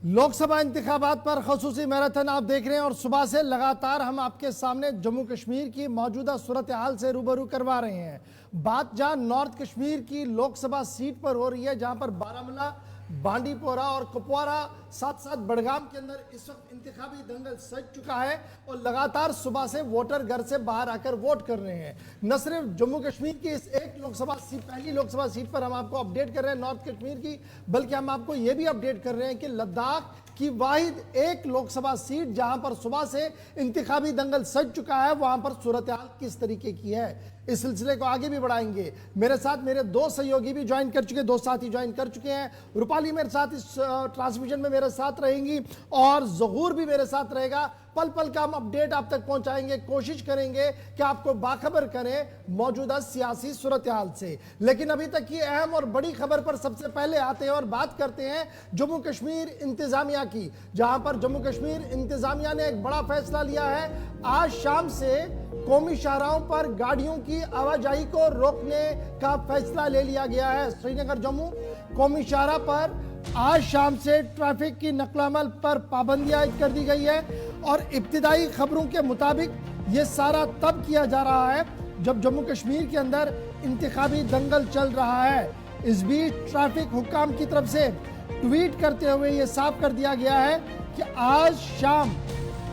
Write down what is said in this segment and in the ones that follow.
लोकसभा इंतखाबात पर खसूसी मैराथन आप देख रहे हैं और सुबह से लगातार हम आपके सामने जम्मू कश्मीर की मौजूदा सूरत हाल से रूबरू करवा रहे हैं। बात जहां नॉर्थ कश्मीर की लोकसभा सीट पर हो रही है, जहां पर बारामूला, बांडीपोरा और कुपवारा साथ साथ बड़गाम के अंदर इस वक्त इंतखाबी दंगल सज चुका है और लगातार सुबह से वोटर घर से बाहर आकर वोट कर रहे हैं। न सिर्फ जम्मू कश्मीर की इस एक लोकसभा सीट, पहली लोकसभा सीट पर हम आपको अपडेट कर रहे हैं नॉर्थ कश्मीर की, बल्कि हम आपको यह भी अपडेट कर रहे हैं कि लद्दाख की वाहिद एक लोकसभा सीट जहां पर सुबह से इंतखाबी दंगल सज चुका है, वहां पर सूरत हाल किस तरीके की है, इस सिलसिले को आगे भी बढ़ाएंगे। मेरे साथ मेरे दो सहयोगी भी ज्वाइन कर चुके, दो साथी ज्वाइन कर चुके हैं। रूपाली मेरे साथ इस ट्रांसमिशन में मेरे साथ रहेंगी और ज़हूर भी मेरे साथ रहेगा। पल पल का हम अपडेट आप तक पहुंचाएंगे, कोशिश करेंगे कि आपको बाखबर करें मौजूदा सियासी सूरत हाल से। लेकिन अभी तक की अहम और बड़ी खबर पर सबसे पहले आते हैं और बात करते हैं जम्मू कश्मीर इंतजामिया की, जहां पर जम्मू कश्मीर इंतजामिया ने एक बड़ा फैसला लिया है। आज शाम से कौमी शाहराहों पर गाड़ियों की आवाजाही को रोकने का फैसला ले लिया गया है। श्रीनगर जम्मू कौमी शाहराह पर आज शाम से ट्रैफिक की नकल-ओ-अमल पर पाबंदियां कर दी गई है और इब्तिदाई खबरों के मुताबिक ये सारा तब किया जा रहा है जब जम्मू कश्मीर के अंदर इंतखाबी दंगल चल रहा है। इस बीच ट्रैफिक हुक्काम की तरफ से ट्वीट करते हुए ये साफ कर दिया गया है कि आज शाम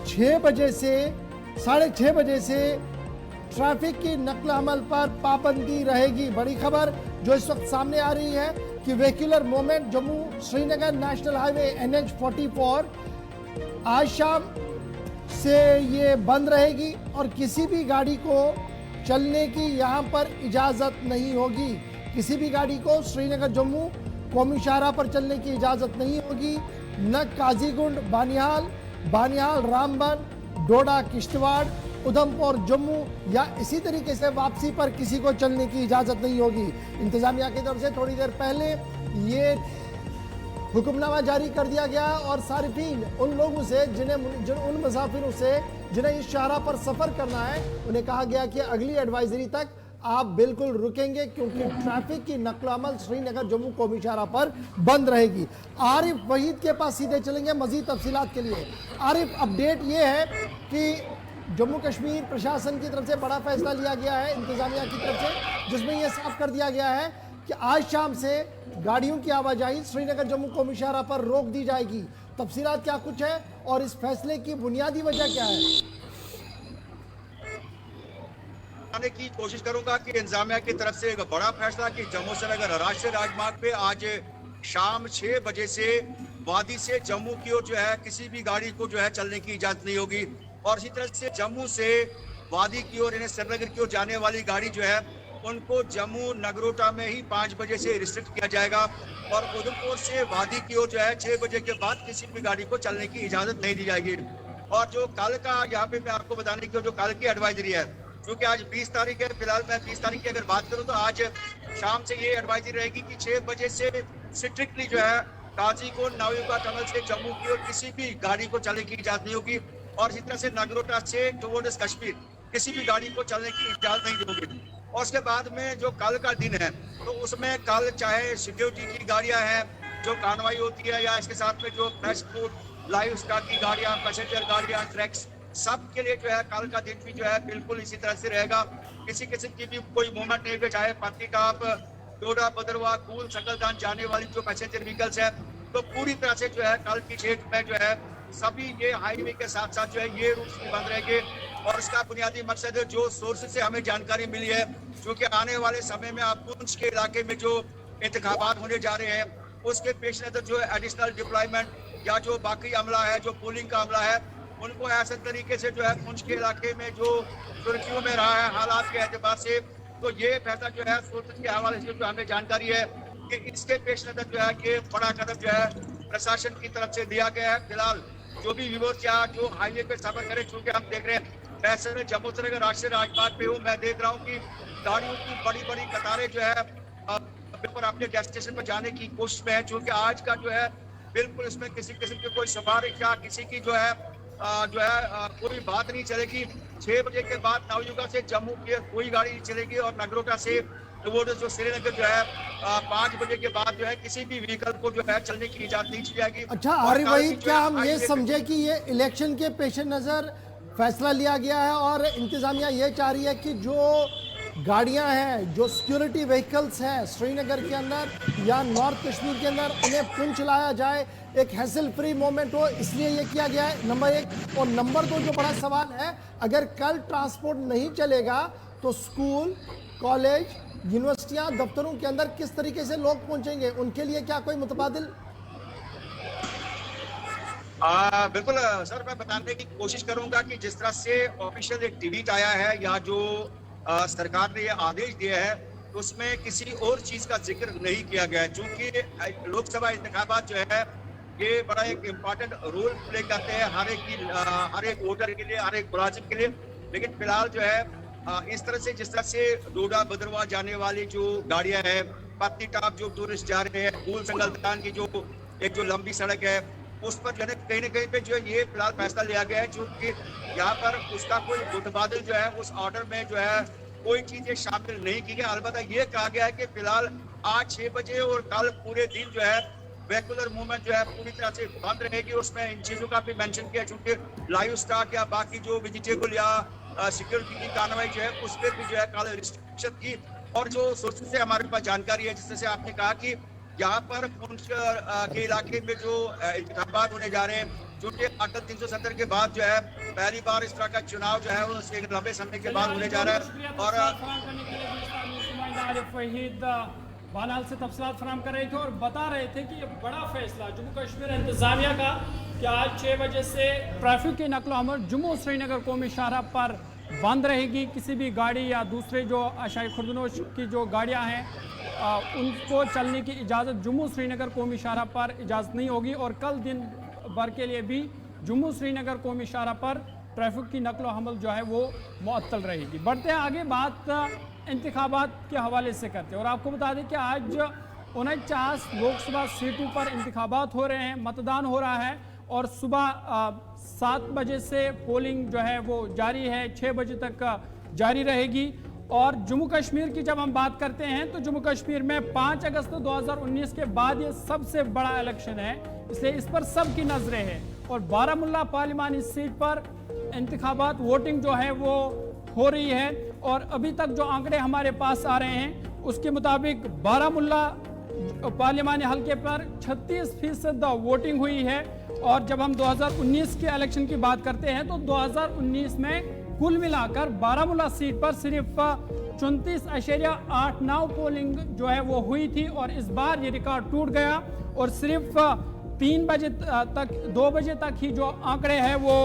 6 बजे से 6:30 बजे से ट्रैफिक की नकल अमल पर पाबंदी रहेगी। बड़ी खबर जो इस वक्त सामने आ रही है कि vehicular movement Jammu Srinagar national highway NH-44 आज शाम से ये बंद रहेगी और किसी भी गाड़ी को चलने की यहाँ पर इजाज़त नहीं होगी। किसी भी गाड़ी को श्रीनगर जम्मू कौमी शाहराह पर चलने की इजाज़त नहीं होगी। न काजीगुंड बानिहाल रामबन, डोडा किश्तवाड़, उधमपुर जम्मू या इसी तरीके से वापसी पर किसी को चलने की इजाज़त नहीं होगी। इंतजामिया की तरफ से थोड़ी देर पहले ये हुक्मनामा जारी कर दिया गया और सारिफीन उन लोगों से उन मुसाफिरों से जिन्हें इस शाहराह पर सफ़र करना है, उन्हें कहा गया कि अगली एडवाइजरी तक आप बिल्कुल रुकेंगे क्योंकि ट्रैफिक की नकल-ओ-अमल श्रीनगर जम्मू कौमी शाहराह पर बंद रहेगी। आरिफ वहीद के पास सीधे चलेंगे मजीद तफसीलात के लिए। आरिफ, अपडेट ये है कि जम्मू कश्मीर प्रशासन की तरफ से बड़ा फैसला लिया गया है इंतजामिया की तरफ से, जिसमें यह साफ कर दिया गया है कि आज शाम से गाड़ियों की आवाजाही श्रीनगर जम्मू कौमी शाहराह पर रोक दी जाएगी। तफसीलात क्या कुछ है और इस फैसले की बुनियादी वजह क्या है? आने की कोशिश करूंगा कि इंतजामिया की तरफ से एक बड़ा फैसला कि जम्मू श्रीनगर राष्ट्रीय राजमार्ग पे आज शाम 6 बजे से वादी से जम्मू की ओर जो है किसी भी गाड़ी को जो है चलने की इजाजत नहीं होगी और इसी तरह से जम्मू से वादी की ओर यानी श्रीनगर की ओर जाने वाली गाड़ी जो है उनको जम्मू नगरोटा में ही 5 बजे से रिस्ट्रिक्ट किया जाएगा और उधमपुर से वादी की ओर जो है 6 बजे के बाद किसी भी गाड़ी को चलने की इजाजत नहीं दी जाएगी। और जो कल का यहाँ पे मैं आपको बताने की जो कल की एडवाइजरी है, क्योंकि आज 20 तारीख है, फिलहाल मैं 20 तारीख की अगर बात करूं तो आज शाम से ये एडवाइजरी रहेगी कि 6 बजे से स्ट्रिक्टली जो है काजीगुंड नवयुगा टनल से जम्मू की ओर किसी भी गाड़ी को चलने की इजाजत नहीं होगी और इसी तरह से नगरोटा से टुवर्ड्स कश्मीर किसी भी गाड़ी को चलने की इजाजत नहीं होगी। और उसके बाद में जो कल का दिन है तो उसमें कल चाहे सिक्योरिटी की गाड़ियां हैं जो कार्रवाई होती है या इसके साथ में जो फ्रेश फूड लाइव स्टॉक की गाड़ियां, पैसेंजर गाड़ियां, ट्रैक्स, सब के लिए जो है कल का दिन भी जो है बिल्कुल इसी तरह से रहेगा। किसी किस्म की भी कोई मूवमेंट नहीं होगी, चाहे पत्नीटाप, डोडा, भद्रवाह, कूल, सकलदान जाने वाली जो पैसेंजर व्हीकल्स है तो पूरी तरह से जो है कल की डेट में जो है सभी ये हाईवे के साथ साथ जो है ये रूट्स भी बंद रहेंगे। और इसका बुनियादी मकसद है जो सोर्स से हमें जानकारी मिली है, क्योंकि आने वाले समय में आप पुंछ के इलाके में जो इंतखाबात होने जा रहे हैं उसके पेश नजर जो है एडिशनल डिप्लॉयमेंट या जो बाकी अमला है, जो पोलिंग का अमला है, उनको ऐसे तरीके से जो है पुंछ के इलाके में जो सुर्खियों में रहा है हालात के एतबार से, तो ये फैसला जो है सोर्स के हवाले से जो हमें जानकारी है कि इसके पेश नजर जो है कि बड़ा कदम जो है प्रशासन की तरफ से दिया गया है। फिलहाल जो भी व्यूअर्स या जो हाईवे पे सफर करें, चूंकि हम देख रहे हैं ऐसे में जम्मू श्रीनगर राष्ट्रीय राजमार्ग पे हूँ, मैं देख रहा हूँ कि गाड़ियों की बड़ी बड़ी कतारें जो है पर अपने डेस्टिनेशन पर जाने की कोशिश में है, क्योंकि आज का जो है बिल्कुल इसमें किसी किस्म की कोई सिफारिश या किसी की जो है कोई बात नहीं चलेगी। 6 बजे के बाद नवयुगा से जम्मू की कोई गाड़ी नहीं चलेगी और नगरोटा से वोटर्स जो श्रीनगर जो है 5 बजे के बाद जो है किसी भी व्हीकल को जो है चलने की इजाजत नहीं दी जाएगी। अच्छा और आरिफ कल भाई, भी जो क्या है हम ये हाईवे- समझे कि ये इलेक्शन के पेश नज़र फैसला लिया गया है और इंतजामिया ये चाह रही है कि जो गाड़ियां हैं, जो सिक्योरिटी व्हीकल्स हैं श्रीनगर के अंदर या नॉर्थ कश्मीर के अंदर, उन्हें पुनः चलाया जाए, एक हैसल फ्री मोमेंट हो, इसलिए ये किया गया है, नंबर 1। और नंबर 2 जो बड़ा सवाल है, अगर कल ट्रांसपोर्ट नहीं चलेगा तो स्कूल, कॉलेज, यूनिवर्सिटियां, दफ्तरों के अंदर किस तरीके से लोग पहुंचेंगे, उनके लिए क्या कोई मुतबादिल? बिल्कुल सर, मैं बताने की कोशिश करूंगा कि जिस तरह से ऑफिशियल एक ट्वीट आया है या जो सरकार ने ये आदेश दिया है, तो उसमें किसी और चीज का जिक्र नहीं किया गया है। चूंकि लोकसभा इंतखाबात जो है ये बड़ा एक इम्पोर्टेंट रोल प्ले करते हैं हर एक वोटर के लिए, हर एक मुलाजिम के लिए। लेकिन फिलहाल जो है इस तरह से, जिस तरह से डोडा भद्रवाह जाने वाली जो गाड़ियां हैं, पत्नीटाप जो टूरिस्ट जा रहे हैं, फूल संगलदान की जो लंबी सड़क है, उस पर जो है कहीं न कहीं पे जो है ये फिलहाल फैसला लिया गया है, क्योंकि यहाँ पर उसका कोई मुतबादिल जो है उस ऑर्डर में जो है कोई चीज ये शामिल नहीं की गई। अलबत्ता ये कहा गया है कि फिलहाल आज 6 बजे और कल पूरे दिन जो है वेहिकुलर मूवमेंट जो है पूरी तरह से बंद रहेगी। उसमें इन चीजों का भी मेंशन किया, चूंकि लाइव स्टॉक या बाकी जो वेजिटेबल या सिक्योरिटी की कार्रवाई जो है उस पर भी जो है कल रिस्ट्रिक्शन की। और जो सोर्सेज से हमारे पास जानकारी है, जिससे आपने कहा कि यहाँ पर पुंछ के इलाके में जो इंतखाबात होने जा रहे हैं, क्योंकि आर्टिकल 370 के बाद जो है पहली बार इस तरह का चुनाव जो है वो एक लंबे समय के बाद होने जा रहा है। और बालाल से तफसीलात फराम कर रहे थे और बता रहे थे कि ये बड़ा फैसला जम्मू कश्मीर इंतजामिया का कि आज 6 बजे से ट्रैफिक की नकलो हमल जम्मू श्रीनगर कौमी शाहराह पर बंद रहेगी। किसी भी गाड़ी या दूसरे जो अशाई खुर्दनोश की जो गाड़ियां हैं उनको चलने की इजाज़त जम्मू श्रीनगर कौमी शाहराह पर इजाज़त नहीं होगी। और कल दिन भर के लिए भी जम्मू श्रीनगर कौमी शाहराह पर ट्रैफिक की नकलो हमल जो है वो मुअत्तल रहेगी। बढ़ते हैं आगे, बात इंतखाबात के हवाले से करते हैं और आपको बता दें कि आज 49 लोकसभा सीटों पर इंतखाबात हो रहे हैं, मतदान हो रहा है और सुबह 7 बजे से पोलिंग जो है वो जारी है, 6 बजे तक जारी रहेगी। और जम्मू कश्मीर की जब हम बात करते हैं तो जम्मू कश्मीर में 5 अगस्त 2019 के बाद ये सबसे बड़ा इलेक्शन है, इसलिए इस पर सबकी नजरें हैं। और बारामुल्ला पार्लिमानी सीट पर इंतखाबात वोटिंग जो है वो हो रही है और अभी तक जो आंकड़े हमारे पास आ रहे हैं उसके मुताबिक बारामुल्ला पार्लिमानी हल्के पर 36% वोटिंग हुई है। और जब हम 2019 के इलेक्शन की बात करते हैं तो 2019 में कुल मिलाकर बारामुल्ला सीट पर सिर्फ 34.89 पोलिंग जो है वो हुई थी और इस बार ये रिकॉर्ड टूट गया और सिर्फ 2 बजे तक ही जो आंकड़े हैं वो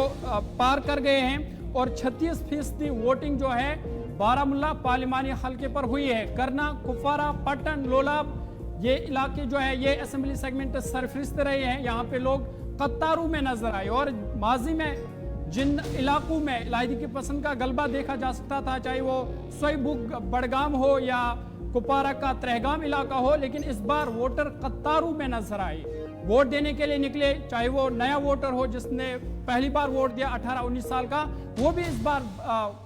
पार कर गए हैं और 36% वोटिंग जो है बारामुल्ला पार्लिमानी हल्के पर हुई है। करना, कुपवारा, पट्टन, लोलाब ये इलाके जो है ये असेंबली सेगमेंट सरफरिस्त रहे हैं। यहाँ पे लोग कतारों में नजर आए और माजी में जिन इलाकों में इलाही की पसंद का गलबा देखा जा सकता था, चाहे वो सोईबुग बड़गाम हो या कुपवारा का त्रेहगाम इलाका हो, लेकिन इस बार वोटर कतारों में नजर आए, वोट देने के लिए निकले। चाहे वो नया वोटर हो जिसने पहली बार वोट दिया 18-19 साल का, वो भी इस बार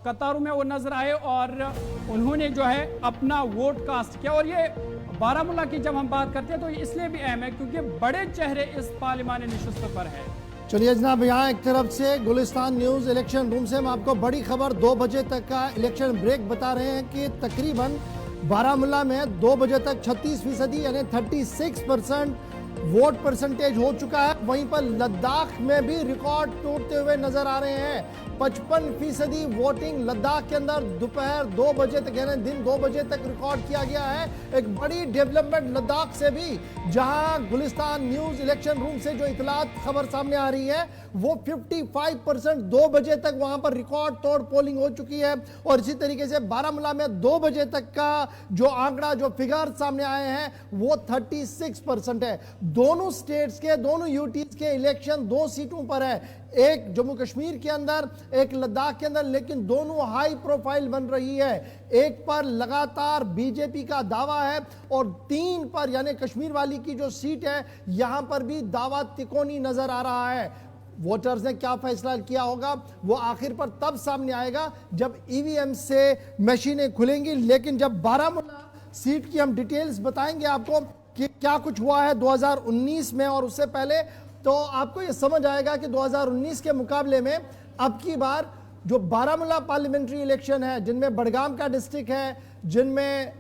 कतारों में वो नजर आए और उन्होंने जो है अपना वोट कास्ट किया। और ये बारामुल्ला की जब हम बात करते हैं तो ये इसलिए भी अहम है क्योंकि बड़े चेहरे इस पार्लिमानी नशिस्त पर है। चलिए जनाब, यहाँ एक तरफ से गुलिस्तान न्यूज़ इलेक्शन रूम से हम आपको बड़ी खबर 2 बजे तक का इलेक्शन ब्रेक बता रहे हैं कि तकरीबन बारामुल्ला में 2 बजे तक 36% यानी 36% वोट परसेंटेज हो चुका है। वहीं पर लद्दाख में भी रिकॉर्ड तोड़ते हुए नजर आ रहे हैं। 55% वोटिंग लद्दाख के अंदर दोपहर 2 बजे तक यानी दिन 2 बजे तक रिकॉर्ड किया गया है। एक बड़ी डेवलपमेंट लद्दाख से भी, जहां गुलिस्तान न्यूज इलेक्शन रूम से जो इतलात खबर सामने आ रही है वो 55% 2 बजे तक वहां पर रिकॉर्ड तोड़ पोलिंग हो चुकी है। और इसी तरीके से बारामुल्ला में 2 बजे तक का जो आंकड़ा, जो फिगर सामने आए हैं वो 36% है। दोनों स्टेट्स के, दोनों यूटीज के इलेक्शन 2 सीटों पर है, एक जम्मू कश्मीर के अंदर, एक लद्दाख के अंदर, लेकिन दोनों हाई प्रोफाइल बन रही है। एक पर लगातार बीजेपी का दावा है और 3 पर यानी कश्मीर वाली की जो सीट है यहां पर भी दावा तिकोनी नजर आ रहा है। वोटर्स ने क्या फैसला किया होगा वो आखिर पर तब सामने आएगा जब ईवीएम से मशीनें खुलेंगी। लेकिन जब बारामुल्ला सीट की हम डिटेल्स बताएंगे आपको कि क्या कुछ हुआ है 2019 में और उससे पहले, तो आपको ये समझ आएगा कि 2019 के मुकाबले में अब की बार जो बारामूला पार्लियामेंट्री इलेक्शन है, जिनमें बड़गाम का डिस्ट्रिक्ट है, जिनमें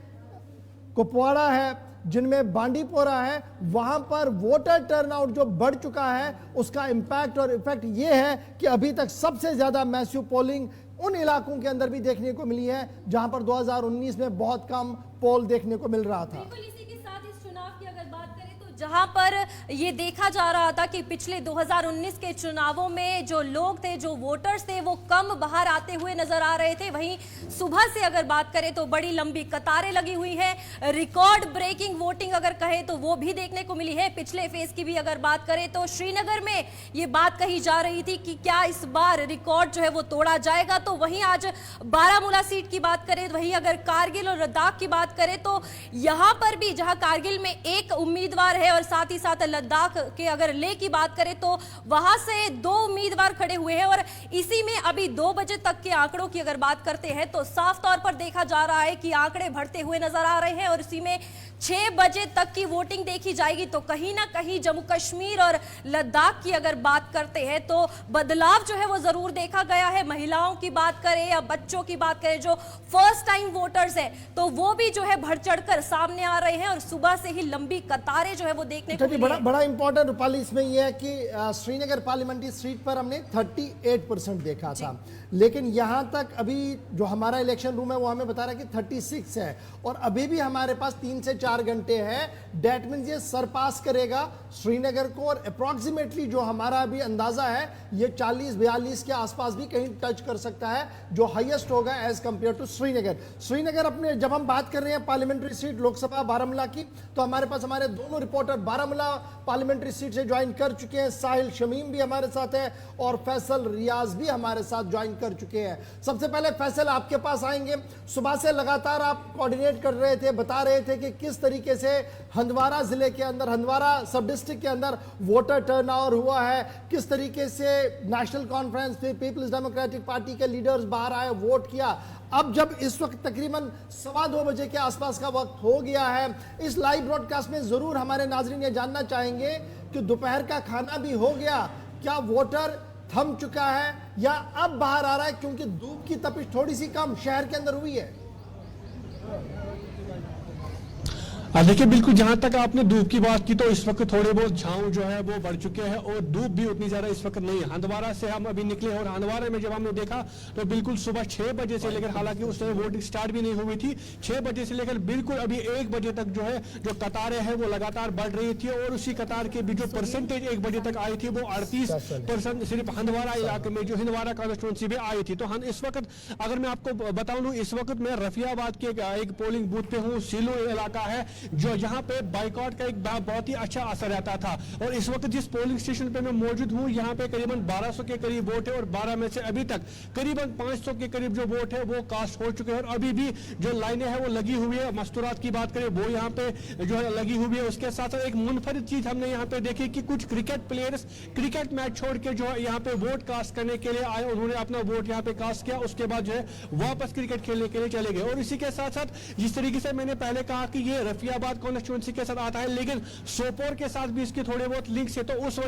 कुपवाड़ा है, जिनमें बांडीपोरा है, वहां पर वोटर टर्नआउट जो बढ़ चुका है, उसका इंपैक्ट और इफेक्ट ये है कि अभी तक सबसे ज्यादा मैसिव पोलिंग उन इलाकों के अंदर भी देखने को मिली है जहां पर 2019 में बहुत कम पोल देखने को मिल रहा था। बिल्कुल इसी के साथ इस चुनाव की अगर बात करें तो जहां पर ये देखा जा रहा था कि पिछले 2019 के चुनावों में जो लोग थे, जो वोटर्स थे, वो कम बाहर आते हुए नजर आ रहे थे, वहीं सुबह से अगर बात करें तो बड़ी लंबी कतारें लगी हुई है। रिकॉर्ड ब्रेकिंग वोटिंग अगर कहें तो वो भी देखने को मिली है। पिछले फेज की भी अगर बात करें तो श्रीनगर में ये बात कही जा रही थी कि क्या इस बार रिकॉर्ड जो है वो तोड़ा जाएगा, तो वहीं आज बारामूला सीट की बात करें, वहीं अगर कारगिल और लद्दाख की बात करें तो यहां पर भी जहां कारगिल में एक उम्मीदवार है और साथ ही साथ लद्दाख के अगर लेह की बात करें तो वहां से 2 उम्मीदवार खड़े हुए हैं। और इसी में अभी 2 बजे तक के आंकड़ों की अगर बात करते हैं तो साफ तौर पर देखा जा रहा है कि आंकड़े बढ़ते हुए नजर आ रहे हैं और इसी में 6 बजे तक की वोटिंग देखी जाएगी। तो कहीं ना कहीं जम्मू कश्मीर और लद्दाख की अगर बात करते हैं तो बदलाव जो है वो जरूर देखा गया है। महिलाओं की बात करें या बच्चों की बात करें, जो फर्स्ट टाइम वोटर्स हैं, तो वो भी जो है बढ़ चढ़कर सामने आ रहे हैं और सुबह से ही लंबी कतारें जो है वो देखने को मिली है। बड़ा इंपॉर्टेंट रूपाली इसमें यह है कि श्रीनगर पार्लियामेंट्री सीट पर हमने 38% देखा था, लेकिन यहां तक अभी जो हमारा इलेक्शन रूम है वो हमें बता रहा है कि 36 है और अभी भी हमारे पास 3 से 4 घंटे हैं। डेट मींस ये सरपास करेगा श्रीनगर को और अप्रॉक्सीमेटली जो हमारा अभी अंदाजा है ये 40-42 के आसपास भी कहीं टच कर सकता है, जो हाईएस्ट होगा as compared to Srinagar. Srinagar अपने जब हम बात कर रहे हैं पार्लियामेंट्री सीट लोकसभा बारामूला की, तो हमारे पास हमारे दोनों रिपोर्टर बारामूला पार्लियामेंट्री सीट से ज्वाइन कर चुके हैं। साहिल शमीम भी हमारे साथ है और फैसल रियाज भी हमारे साथ ज्वाइन कर चुके हैं। सबसे पहले फैसल आपके पास आएंगे। सुबह से लगातार आप कोऑर्डिनेट कर रहे थे, बता रहे थे कि किस तरीके से हंदवाड़ा जिले के अंदर, हंदवाड़ा सब डिस्ट्रिक्ट के अंदर वोटर टर्नआउट हुआ है, किस तरीके से नेशनल कॉन्फ्रेंस पे पीपल्स डेमोक्रेटिक पार्टी के लीडर्स बाहर आए, वोट किया। अब जब इस वक्त तकरीबन 2:15 बजे के आसपास का वक्त हो गया है, इस लाइव ब्रॉडकास्ट में जरूर हमारे नाजरीन ये जानना चाहेंगे कि दोपहर का खाना भी हो गया, क्या वोटर थम चुका है या अब बाहर आ रहा है, क्योंकि धूप की तपिश थोड़ी सी कम शहर के अंदर हुई है। देखिए, बिल्कुल जहां तक आपने धूप की बात की तो इस वक्त थोड़े बहुत छांव जो है वो बढ़ चुके हैं और धूप भी उतनी ज्यादा इस वक्त नहीं है। हंदवाड़ा से हम अभी निकले और हंदवाड़ा में जब हमने देखा तो बिल्कुल सुबह 6 बजे से लेकर, हालांकि उस समय वोटिंग स्टार्ट भी नहीं हुई थी, 6 बजे से लेकर बिल्कुल अभी 1 बजे तक जो है जो कतारें हैं वो लगातार बढ़ रही थी और उसी कतार के भी जो परसेंटेज 1 बजे तक आई थी वो 38% सिर्फ हंदवाड़ा इलाके में, जो हंदवाड़ा कॉन्स्टिट्यूंसी में आई थी। तो हम इस वक्त अगर मैं आपको बताऊं, इस वक्त मैं रफियाबाद के एक पोलिंग बूथ पे हूँ। सिलो इलाका है जो यहाँ पे बाइकआउट का एक बहुत ही अच्छा असर रहता था और इस वक्त जिस पोलिंग स्टेशन पे मैं मौजूद हूँ यहाँ पे करीबन 1200 के करीब वोट है और 12 में से अभी तक करीबन 500 के करीब जो वोट है वो कास्ट हो चुके हैं और अभी भी जो लाइनें हैं वो लगी हुई है। मस्तूरात की बात करें वो यहाँ पे जो है लगी हुई है। उसके साथ साथ एक मुनफरिद चीज हमने यहाँ पे देखी कि कुछ क्रिकेट प्लेयर्स क्रिकेट मैच छोड़ के जो है यहाँ पे वोट कास्ट करने के लिए आए, उन्होंने अपना वोट यहाँ पे कास्ट किया, उसके बाद जो है वापस क्रिकेट खेलने के लिए चले गए। और इसी के साथ साथ जिस तरीके से मैंने पहले कहा कि ये रफियाबाद कॉन्स्टिट्यूंसी के साथ आता है, लेकिन सोपोर के साथ भी इसके थोड़े बहुत लिंक्स है, तो उस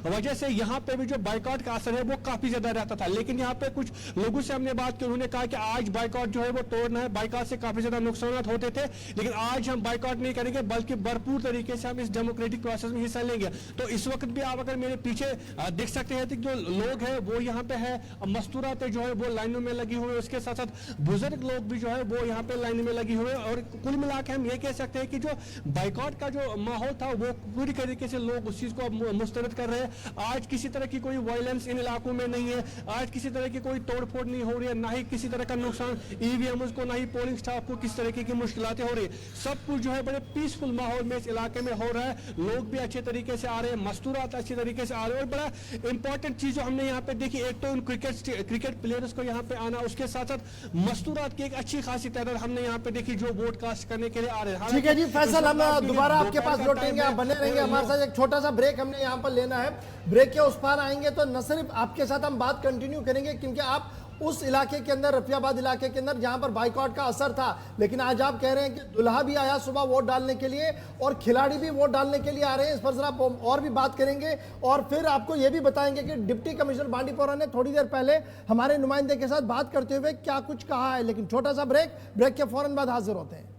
वजह से यहाँ पे भी जो बाइकआउट का असर है वो काफी ज्यादा रहता था। लेकिन यहाँ पे कुछ लोगों से हमने बात की, उन्होंने कहा कि आज बाइकआउट जो है वो तोड़ना है, बाइकआउट से काफी ज्यादा नुकसान होते थे, लेकिन आज हम बाइकआउट नहीं करेंगे बल्कि भरपूर तरीके से हम इस डेमोक्रेटिक प्रोसेस में हिस्सा लेंगे। तो इस वक्त भी आप अगर मेरे पीछे देख सकते हैं कि जो लोग हैं वो यहाँ पे है, मस्तूरातें जो है वो लाइनों में लगी हुई है, उसके साथ साथ बुजुर्ग लोग भी जो है वो यहाँ पे लाइन में लगी हुई है। और कुल मिला के हम ये कह सकते हैं कि जो बाइकआउट का जो माहौल था वो पूरी तरीके से लोग उस चीज को मुस्तरद कर रहे हैं। आज किसी तरह की कोई वायलेंस इन इलाकों में नहीं है, आज किसी तरह की कोई तोड़फोड़ नहीं हो रही है, ना ही किसी तरह का नुकसान ईवीएम को, ना ही पोलिंग स्टाफ को किस तरीके की मुश्किलातें हो रही है। सब कुछ जो है बड़े पीसफुल माहौल में इस इलाके में हो रहा है। लोग भी अच्छे तरीके से आ रहे हैं, मस्तूरात अच्छी तरीके से आ रहे हैं। और बड़ा इंपॉर्टेंट चीज जो हमने यहाँ पे देखी, एक तो उन क्रिकेट प्लेयर्स को यहाँ पे आना, उसके साथ साथ मस्तूरात की एक अच्छी खासी तादाद हमने यहाँ पे देखी जो वोट कास्ट करने के लिए आ रहे हैं। ठीक है जी फैसल, हम दोबारा आपके पास लौटेंगे, आप बने रहेंगे हमारे साथ। एक छोटा सा ब्रेक हमने यहाँ पर लेना है, ब्रेक के उस पार आएंगे तो न सिर्फ आपके साथ हम बात कंटिन्यू करेंगे क्योंकि आप उस इलाके के अंदर, रफियाबाद इलाके के अंदर, जहां पर बाइकआउट का असर था। लेकिन आज आप कह रहे हैं कि दुल्हा भी आया सुबह वोट डालने के लिए और खिलाड़ी भी वोट डालने के लिए आ रहे हैं। इस पर जरा और भी बात करेंगे और फिर आपको यह भी बताएंगे कि डिप्टी कमिश्नर बांडीपोरा ने थोड़ी देर पहले हमारे नुमाइंदे के साथ बात करते हुए क्या कुछ कहा है। लेकिन छोटा सा ब्रेक के फौरन बाद हाजिर होते हैं।